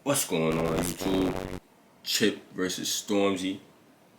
What's going on YouTube? Chip versus Stormzy.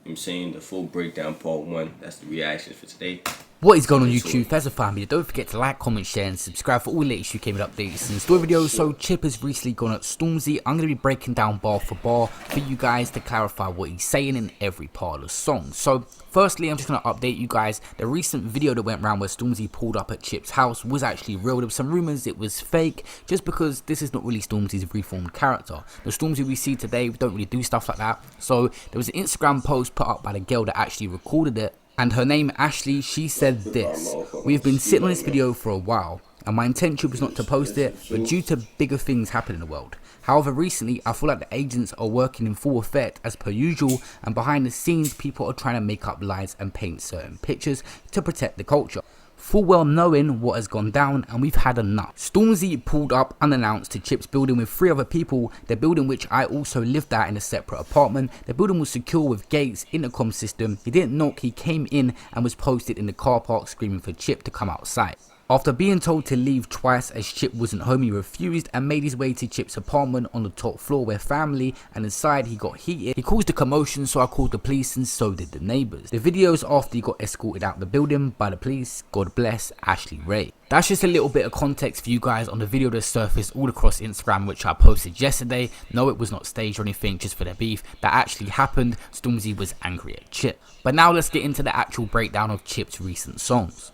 I'm saying the full breakdown part 1. That's the reaction for today. What is going on Into YouTube? it. As a family, don't forget to like, comment, share and subscribe for all the latest UK updates and story videos. So Chip has recently gone at Stormzy. I'm going to be breaking down bar for bar for you guys to clarify what he's saying in every part of the song. So firstly, I'm just going to update you guys. The recent video that went around where Stormzy pulled up at Chip's house was actually real. There were some rumours it was fake just because this is not really Stormzy's reformed character. The Stormzy we see today, we don't really do stuff like that. So there was an Instagram post put up by the girl that actually recorded it. And her name Ashley, she said this: "We've been sitting on this video for a while, and my intention was not to post it, but due to bigger things happening in the world. However, recently I feel like the agents are working in full effect as per usual, and behind the scenes people are trying to make up lies and paint certain pictures to protect the culture. Full well knowing what has gone down, and we've had enough." Stormzy pulled up unannounced to Chip's building with 3 other people, the building which I also lived at in a separate apartment. The building was secure with gates, intercom system. He didn't knock, he came in and was posted in the car park screaming for Chip to come outside. After being told to leave twice as Chip wasn't home, he refused and made his way to Chip's apartment on the top floor where family, and inside he got heated. He caused a commotion, so I called the police and so did the neighbours. The videos after he got escorted out the building by the police. God bless Ashley Ray. That's just a little bit of context for you guys on the video that surfaced all across Instagram which I posted yesterday. No, it was not staged or anything, just for the beef that actually happened. Stormzy was angry at Chip. But now let's get into the actual breakdown of Chip's recent songs.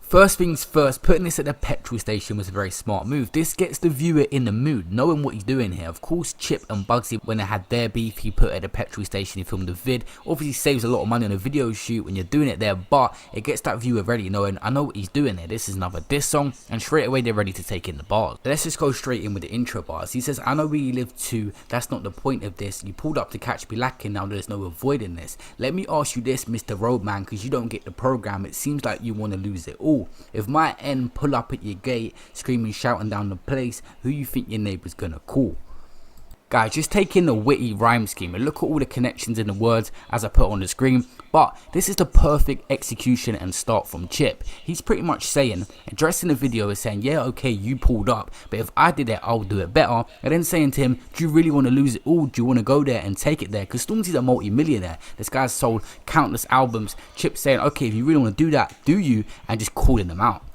First things first, putting this at the petrol station was a very smart move. This gets the viewer in the mood, knowing what he's doing here. Of course, Chip and Bugsy, when they had their beef, he put it at the petrol station, he filmed the vid. Obviously saves a lot of money on a video shoot when you're doing it there, but it gets that viewer ready, knowing I know what he's doing here. This is another diss song, and straight away they're ready to take in the bars. Let's just go straight in with the intro bars. He says, "I know where you live too, that's not the point of this. You pulled up to catch me lacking, now there's no avoiding this. Let me ask you this, Mr. Roadman, cause you don't get the program. It seems like you wanna lose it all. If my end pull up at your gate, screaming, shouting down the place, who you think your neighbor's gonna call?" Guys, just take in the witty rhyme scheme and look at all the connections in the words as I put on the screen. But this is the perfect execution and start from Chip. He's pretty much saying, addressing the video is saying, yeah, okay, you pulled up, but if I did it, I'll do it better. And then saying to him, do you really want to lose it all? Do you want to go there and take it there? Because Stormzy's a multi-millionaire. This guy's sold countless albums. Chip saying, okay, if you really want to do that, do you? And just calling them out.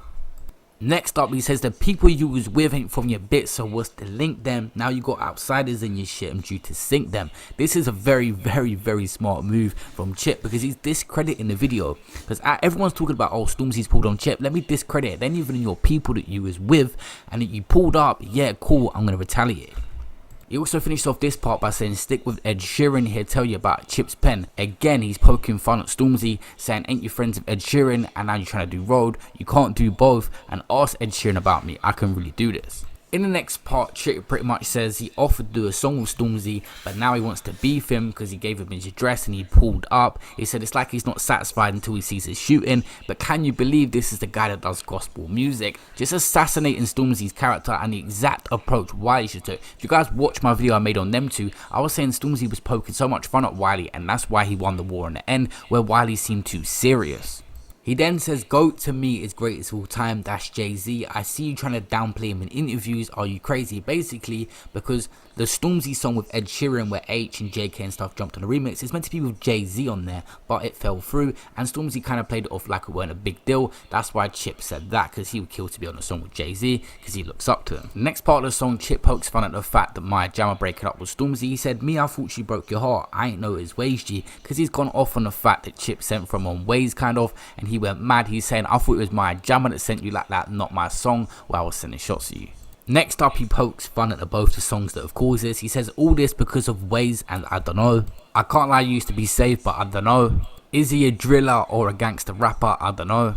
Next up, he says the people you was with ain't from your bit, so what's the link then? Now you got outsiders in your shit and due to sink them. This is a very smart move from Chip because he's discrediting the video. Because everyone's talking about, oh, Stormzy's pulled on Chip. Let me discredit it. Then even your people that you was with and that you pulled up, yeah, cool, I'm going to retaliate. He also finished off this part by saying, stick with Ed Sheeran, he'll tell you about Chip's pen. Again, he's poking fun at Stormzy, saying, ain't you friends with Ed Sheeran, and now you're trying to do road, you can't do both, and ask Ed Sheeran about me, I can really do this. In the next part, Chip pretty much says he offered to do a song with Stormzy, but now he wants to beef him because he gave him his address and he pulled up. He said it's like he's not satisfied until he sees his shooting, but can you believe this is the guy that does gospel music? Just assassinating Stormzy's character and the exact approach Wiley should take. If you guys watch my video I made on them two, I was saying Stormzy was poking so much fun at Wiley, and that's why he won the war in the end, where Wiley seemed too serious. He then says, GOAT to me is greatest of all time, that's Jay-Z. I see you trying to downplay him in interviews, are you crazy? Basically, because the Stormzy song with Ed Sheeran where H and JK and stuff jumped on the remix, it's meant to be with Jay-Z on there, but it fell through, and Stormzy kind of played it off like it weren't a big deal. That's why Chip said that, because he would kill to be on the song with Jay-Z, because he looks up to him. The next part of the song, Chip pokes fun at the fact that my jammer breaking up with Stormzy. He said, me, I thought she broke your heart, I ain't know his ways, G, because he's gone off on the fact that Chip sent from on ways kind of, and he went mad. He's saying, I thought it was my jammer that sent you like that, not my song where I was sending shots at you. Next up, he pokes fun at both the songs that have caused this. He says, all this because of ways and I don't know. I can't lie, you used to be safe, but I don't know. Is he a driller or a gangster rapper? I don't know.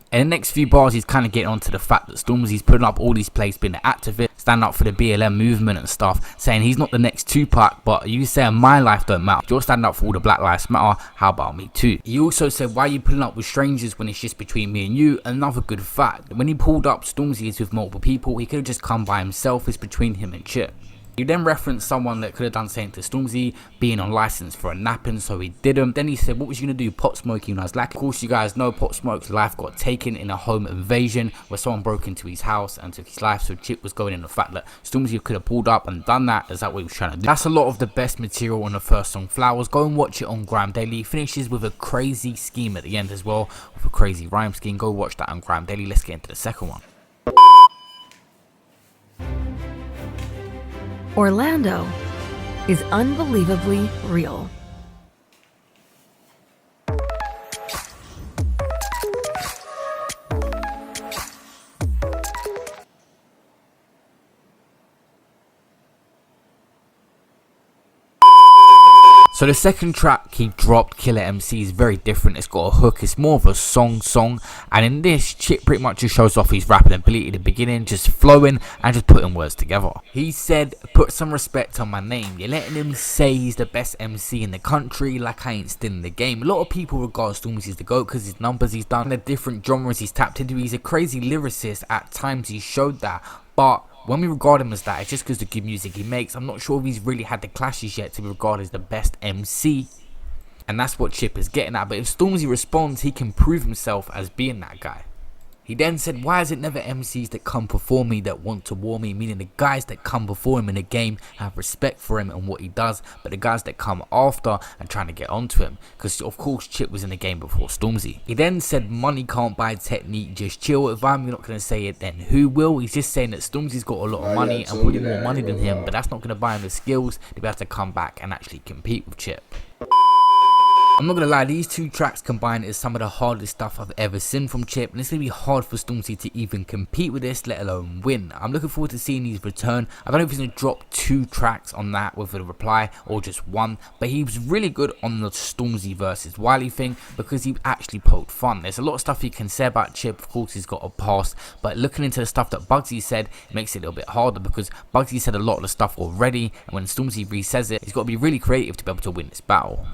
In the next few bars, he's kind of getting onto the fact that Stormzy's putting up all these plays, being an activist, stand up for the BLM movement and stuff, saying he's not the next Tupac, but you saying my life don't matter. You're standing up for all the Black Lives Matter, how about me too? He also said, why are you pulling up with strangers when it's just between me and you? Another good fact, when he pulled up, Stormzy is with multiple people, he could have just come by himself, it's between him and Chip. He then referenced someone that could have done something to Stormzy being on license for a napping, so he didn't. Then he said, what was you going to do, pot smoking when I was lacking? Of course, you guys know Pot Smoke's life got taken in a home invasion where someone broke into his house and took his life, so Chip was going in the fact that Stormzy could have pulled up and done that. Is that what he was trying to do? That's a lot of the best material on the first song, Flowers. Go and watch it on Grime Daily. Finishes with a crazy scheme at the end as well, with a crazy rhyme scheme. Go watch that on Grime Daily. Let's get into the second one. Orlando is unbelievably real. So the second track he dropped, Killer MC, is very different. It's got a hook, it's more of a song, and in this, Chip pretty much just shows off his rapping ability at the beginning, just flowing and just putting words together. He said, put some respect on my name. You're letting him say he's the best MC in the country like I ain't still in the game. A lot of people regard Stormzy as the GOAT because his numbers he's done, the different genres he's tapped into. He's a crazy lyricist. At times he showed that, but when we regard him as that, it's just because the good music he makes. I'm not sure if he's really had the clashes yet to be regarded as the best MC. And that's what Chip is getting at. But if Stormzy responds, he can prove himself as being that guy. He then said, why is it never MCs that come before me that want to war me? Meaning the guys that come before him in the game have respect for him and what he does, but the guys that come after are trying to get onto him. Because of course Chip was in the game before Stormzy. He then said, money can't buy technique, just chill. If I'm not going to say it, then who will? He's just saying that Stormzy's got a lot of money and probably more money than him, but that's not going to buy him the skills to be able to come back and actually compete with Chip. I'm not gonna lie, these two tracks combined is some of the hardest stuff I've ever seen from Chip, and it's gonna be hard for Stormzy to even compete with this, let alone win. I'm looking forward to seeing his return. I don't know if he's gonna drop 2 tracks on that with a reply or just 1, but he was really good on the Stormzy versus Wiley thing because he actually poked fun. There's a lot of stuff you can say about Chip. Of course, he's got a past, but looking into the stuff that Bugsy said, it makes it a little bit harder because Bugsy said a lot of the stuff already, and when Stormzy re-says it, he's got to be really creative to be able to win this battle.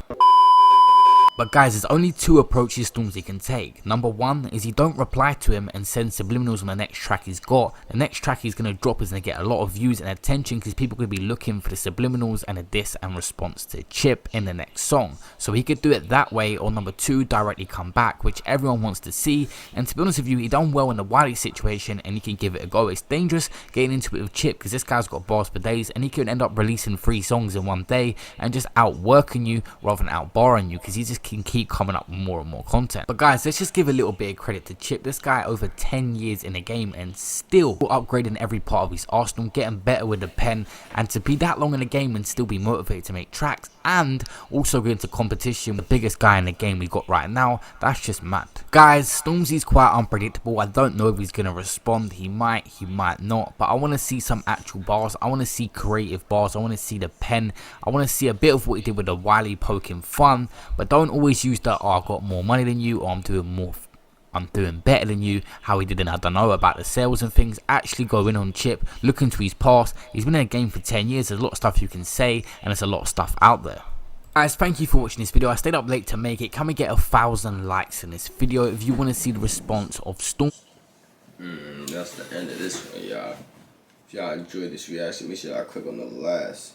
But guys, there's only 2 approaches Stormzy can take. Number 1 is he don't reply to him and send subliminals on the next track he's got. The next track he's going to drop is going to get a lot of views and attention because people are going to be looking for the subliminals and a diss and response to Chip in the next song. So he could do it that way, or number 2, directly come back, which everyone wants to see. And to be honest with you, he done well in the Wiley situation and he can give it a go. It's dangerous getting into it with Chip because this guy's got bars for days and he could end up releasing 3 songs in one day and just outworking you rather than outbarring you because he just can keep coming up with more and more content. But guys, let's just give a little bit of credit to Chip. This guy over 10 years in the game and still upgrading every part of his arsenal, getting better with the pen, and to be that long in the game and still be motivated to make tracks and also go into competition with the biggest guy in the game we got right now, that's just mad. Guys, Stormzy's quite unpredictable. I don't know if he's going to respond. He might not, but I want to see some actual bars. I want to see creative bars. I want to see the pen. I want to see a bit of what he did with the Wiley poking fun, but don't always use that, oh, I've got more money than you, or I'm doing better than you, how he did in I don't know about the sales and things. Actually go in on Chip, look into his past. He's been in the game for 10 years. There's a lot of stuff you can say and there's a lot of stuff out there. Guys, thank you for watching this video. I stayed up late to make it. Can we get 1,000 likes in this video if you want to see the response of Storm? That's the end of this one, y'all. If y'all enjoyed this reaction, make sure y'all click on the last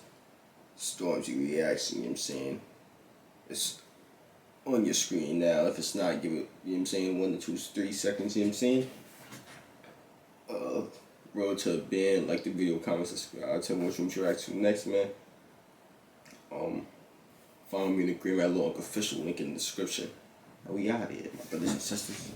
Stormzy reaction, you know what I'm saying? It's on your screen now. If it's not, give it, you know what I'm saying, 1 to 2, 3 seconds, you know what I'm saying? Road to a band, like the video, comment, subscribe, tell me what you want to react to next, man. Follow me on the Green Red Law Official, link in the description. And we out here, my brothers and sisters.